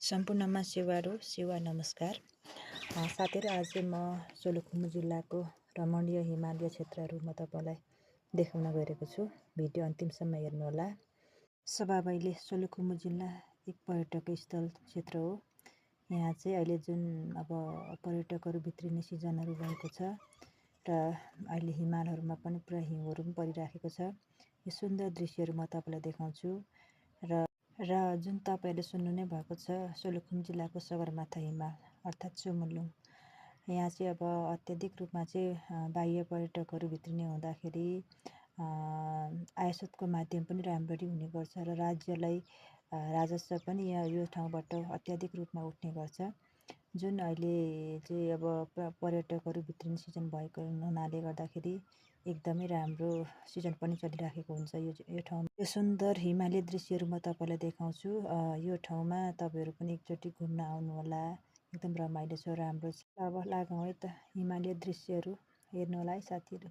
सम्पूर्णमा सेवा नमस्कार। साथीहरू, आज म सोलुखुम्बु जिल्लाको रमणीय हिमालय क्षेत्रहरू म तपाईँलाई देखाउन गइरहेको छु। भिडियो अन्तिमसम्म हेर्नुहोला। स्वभावैले सोलुखुम्बु जिल्ला एक पर्यटक स्थल क्षेत्र हो। यहाँ चाहिँ अहिले जुन पर्यटकहरू भित्रिने सिजनहरू भएको छ र अहिले हिमालहरूमा पनि पुरा हिउँहरू पनि परिराखेको छ। यो सुन्दर दृश्यहरू म तपाईँलाई देखाउँछु र जुन तपाईँहरूले सुन्नु नै भएको छ, सोलुखुम्बु जिल्लाको सगरमाथा हिमाल अर्थात् चुमुलुङ। यहाँ चाहिँ अत्याधिक रूपमा चाहिँ बाह्य पर्यटकहरू भित्रिने हुँदाखेरि आयासतको माध्यम पनि राम्ररी हुने गर्छ र राज्यलाई राजस्व पनि यो ठाउँबाट अत्याधिक रूपमा उठ्ने गर्छ। जुन अहिले चाहिँ पर्यटकहरू भित्रिने सिजन भएको हुनाले गर्दाखेरि एकदमै राम्रो सिजन पनि चलिराखेको हुन्छ यो ठाउँमा। यो सुन्दर हिमालय दृश्यहरू म तपाईँलाई देखाउँछु। यो ठाउँमा तपाईँहरू पनि एकचोटि घुम्न आउनुहोला। एकदम रमाइलो छ, राम्रो छ। अब लागौँ है त हिमालय दृश्यहरू हेर्नु होला है साथीहरू।